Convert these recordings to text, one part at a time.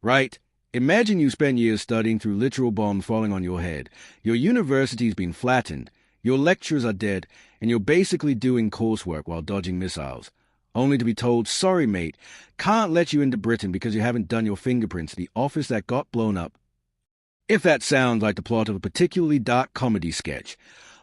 Right? Imagine you spent years studying through literal bombs falling on your head. Your university's been flattened, your lecturers are dead, and you're basically doing coursework while dodging missiles. Only to be told, sorry mate, can't let you into Britain because you haven't done your fingerprints at the office that got blown up. If that sounds like the plot of a particularly dark comedy sketch,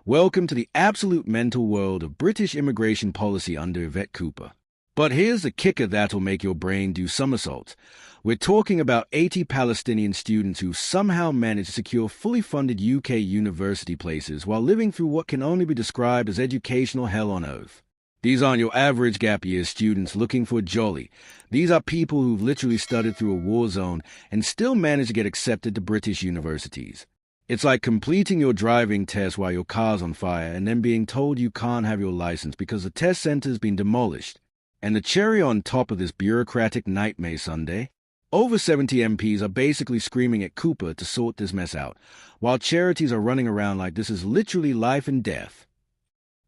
welcome to the absolute mental world of British immigration policy under Yvette Cooper. But here's the kicker that'll make your brain do somersaults. We're talking about 80 Palestinian students who somehow managed to secure fully funded UK university places while living through what can only be described as educational hell on earth. These aren't your average gap year students looking for a jolly. These are people who've literally studied through a war zone and still managed to get accepted to British universities. It's like completing your driving test while your car's on fire and then being told you can't have your license because the test center's been demolished. And the cherry on top of this bureaucratic nightmare sundae, over 70 MPs are basically screaming at Cooper to sort this mess out, while charities are running around like this is literally life and death.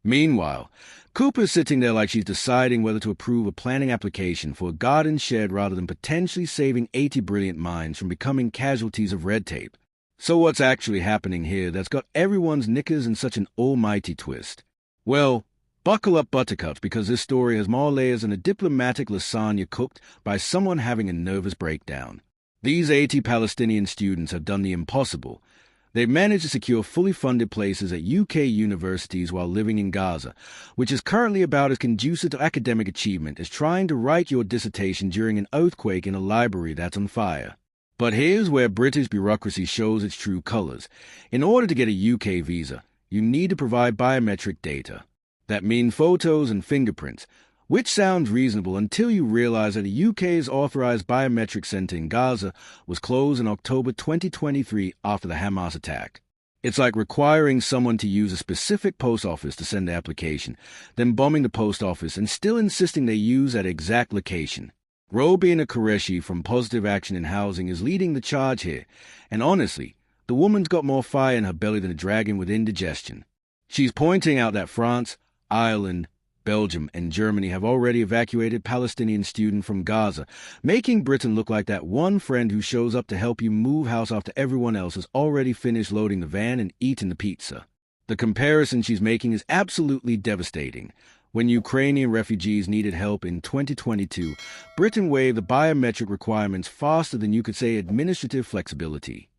Meanwhile, Cooper's sitting there like she's deciding whether to approve a planning application for a garden shed rather than potentially saving 80 brilliant minds from becoming casualties of red tape. So what's actually happening here that's got everyone's knickers in such an almighty twist? Well, buckle up buttercups because this story has more layers than a diplomatic lasagna cooked by someone having a nervous breakdown. These 80 Palestinian students have done the impossible. They've managed to secure fully funded places at UK universities while living in Gaza, which is currently about as conducive to academic achievement as trying to write your dissertation during an earthquake in a library that's on fire. But here's where British bureaucracy shows its true colours. In order to get a UK visa, you need to provide biometric data. That means photos and fingerprints, which sounds reasonable until you realize that the UK's authorized biometric center in Gaza was closed in October 2023 after the Hamas attack. It's like requiring someone to use a specific post office to send the application, then bombing the post office and still insisting they use that exact location. Rubio Qureshi from Positive Action in Housing is leading the charge here, and honestly, the woman's got more fire in her belly than a dragon with indigestion. She's pointing out that France, Ireland, Belgium, and Germany have already evacuated Palestinian students from Gaza, making Britain look like that one friend who shows up to help you move house after everyone else has already finished loading the van and eaten the pizza. The comparison she's making is absolutely devastating. When Ukrainian refugees needed help in 2022, Britain waived the biometric requirements faster than you could say administrative flexibility.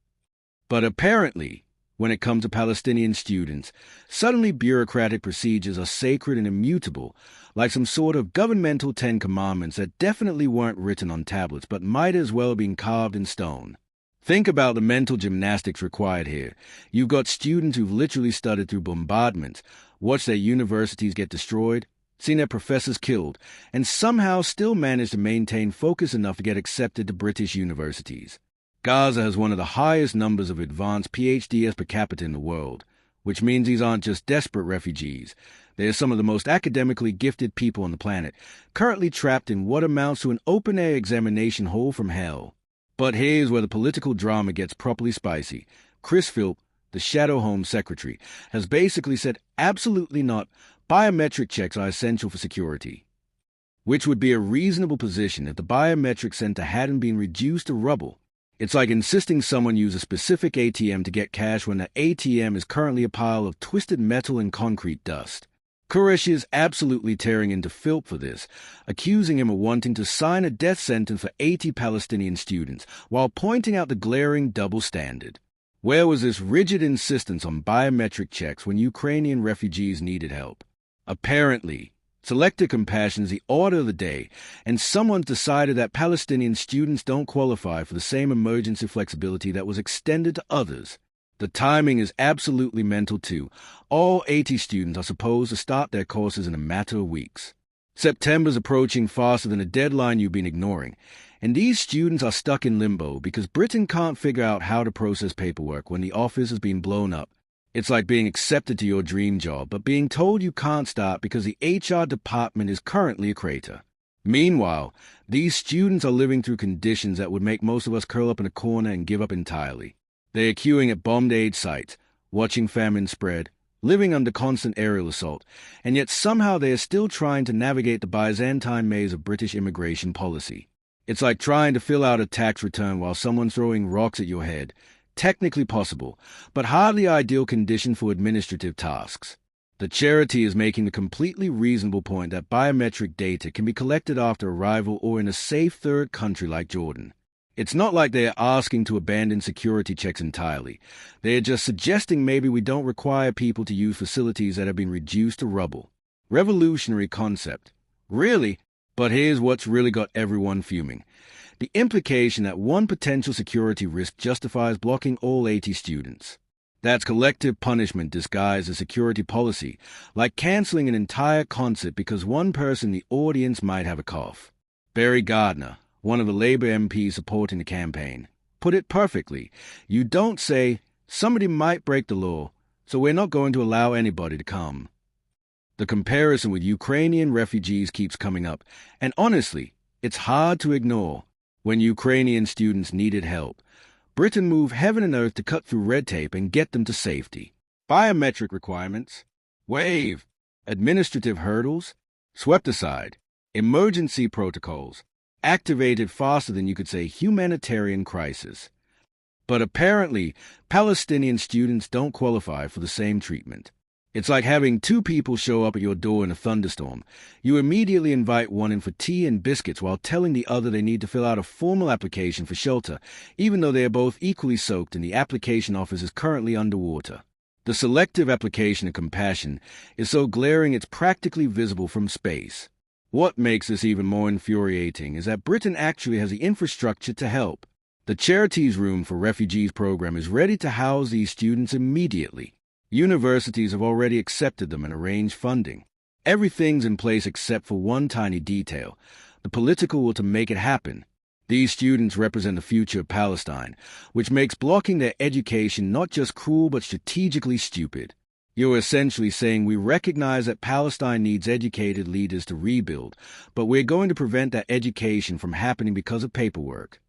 But apparently, when it comes to Palestinian students, suddenly bureaucratic procedures are sacred and immutable, like some sort of governmental 10 commandments that definitely weren't written on tablets but might as well have been carved in stone. Think about the mental gymnastics required here. You've got students who've literally studied through bombardments, watched their universities get destroyed, seen their professors killed, and somehow still managed to maintain focus enough to get accepted to British universities. Gaza has one of the highest numbers of advanced PhDs per capita in the world, which means these aren't just desperate refugees. They're some of the most academically gifted people on the planet, currently trapped in what amounts to an open-air examination hole from hell. But here's where the political drama gets properly spicy. Chris Philp, the Shadow Home Secretary, has basically said absolutely not, biometric checks are essential for security. Which would be a reasonable position if the biometric center hadn't been reduced to rubble. It's like insisting someone use a specific ATM to get cash when the ATM is currently a pile of twisted metal and concrete dust. Qureshi is absolutely tearing into Philp for this, accusing him of wanting to sign a death sentence for 80 Palestinian students, while pointing out the glaring double standard. Where was this rigid insistence on biometric checks when Ukrainian refugees needed help? Apparently, selective compassion is the order of the day, and someone's decided that Palestinian students don't qualify for the same emergency flexibility that was extended to others. The timing is absolutely mental too. All 80 students are supposed to start their courses in a matter of weeks. September's approaching faster than a deadline you've been ignoring, and these students are stuck in limbo because Britain can't figure out how to process paperwork when the office has been blown up. It's like being accepted to your dream job, but being told you can't start because the HR department is currently a crater. Meanwhile, these students are living through conditions that would make most of us curl up in a corner and give up entirely. They are queuing at bombed aid sites, watching famine spread, living under constant aerial assault, and yet somehow they are still trying to navigate the Byzantine maze of British immigration policy. It's like trying to fill out a tax return while someone's throwing rocks at your head. Technically possible, but hardly ideal condition for administrative tasks. The charity is making the completely reasonable point that biometric data can be collected after arrival or in a safe third country like Jordan. It's not like they're asking to abandon security checks entirely. They're just suggesting maybe we don't require people to use facilities that have been reduced to rubble. Revolutionary concept. Really? But here's what's really got everyone fuming. The implication that one potential security risk justifies blocking all 80 students. That's collective punishment disguised as security policy, like canceling an entire concert because one person in the audience might have a cough. Barry Gardner, one of the Labour MPs supporting the campaign, put it perfectly. You don't say, somebody might break the law, so we're not going to allow anybody to come. The comparison with Ukrainian refugees keeps coming up, and honestly, it's hard to ignore. When Ukrainian students needed help, Britain moved heaven and earth to cut through red tape and get them to safety. Biometric requirements, waive. Administrative hurdles, swept aside. Emergency protocols, activated faster than you could say humanitarian crisis. But apparently, Palestinian students don't qualify for the same treatment. It's like having two people show up at your door in a thunderstorm. You immediately invite one in for tea and biscuits while telling the other they need to fill out a formal application for shelter, even though they are both equally soaked and the application office is currently underwater. The selective application of compassion is so glaring it's practically visible from space. What makes this even more infuriating is that Britain actually has the infrastructure to help. The Charities Room for Refugees program is ready to house these students immediately. Universities have already accepted them and arranged funding. Everything's in place except for one tiny detail, the political will to make it happen. These students represent the future of Palestine, which makes blocking their education not just cruel but strategically stupid. You're essentially saying we recognize that Palestine needs educated leaders to rebuild, but we're going to prevent that education from happening because of paperwork.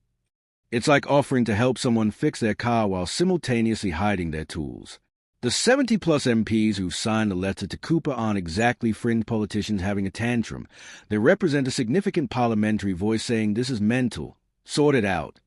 It's like offering to help someone fix their car while simultaneously hiding their tools. The 70-plus MPs who signed the letter to Cooper aren't exactly fringe politicians having a tantrum. They represent a significant parliamentary voice saying this is mental. Sort it out.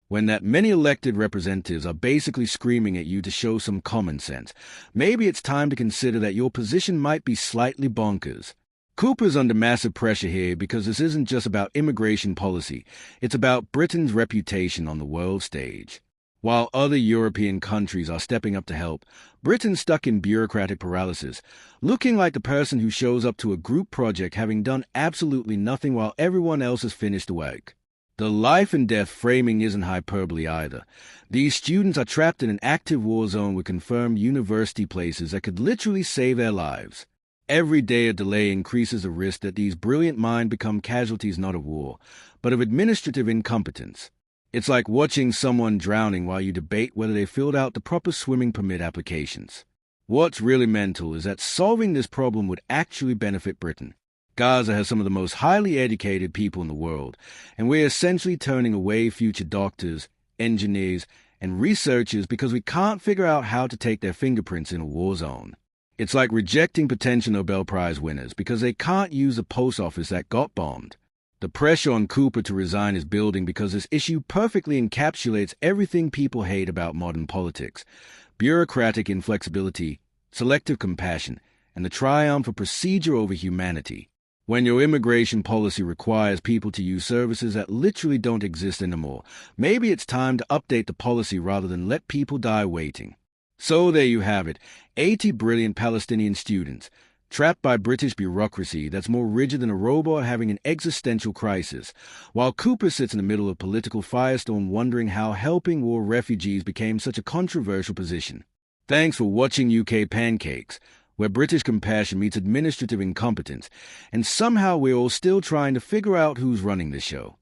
When that many elected representatives are basically screaming at you to show some common sense, maybe it's time to consider that your position might be slightly bonkers. Cooper's under massive pressure here because this isn't just about immigration policy. It's about Britain's reputation on the world stage. While other European countries are stepping up to help, Britain's stuck in bureaucratic paralysis, looking like the person who shows up to a group project having done absolutely nothing while everyone else has finished the work. The life and death framing isn't hyperbole either. These students are trapped in an active war zone with confirmed university places that could literally save their lives. Every day of delay increases the risk that these brilliant minds become casualties not of war, but of administrative incompetence. It's like watching someone drowning while you debate whether they filled out the proper swimming permit applications. What's really mental is that solving this problem would actually benefit Britain. Gaza has some of the most highly educated people in the world, and we're essentially turning away future doctors, engineers, and researchers because we can't figure out how to take their fingerprints in a war zone. It's like rejecting potential Nobel Prize winners because they can't use the post office that got bombed. The pressure on Cooper to resign is building because this issue perfectly encapsulates everything people hate about modern politics: bureaucratic inflexibility, selective compassion, and the triumph of procedure over humanity. When your immigration policy requires people to use services that literally don't exist anymore, maybe it's time to update the policy rather than let people die waiting. So there you have it, 80 brilliant Palestinian students, trapped by British bureaucracy that's more rigid than a robot having an existential crisis, while Cooper sits in the middle of political firestorm wondering how helping war refugees became such a controversial position. Thanks for watching UK Pancakes, where British compassion meets administrative incompetence, and somehow we're all still trying to figure out who's running the show.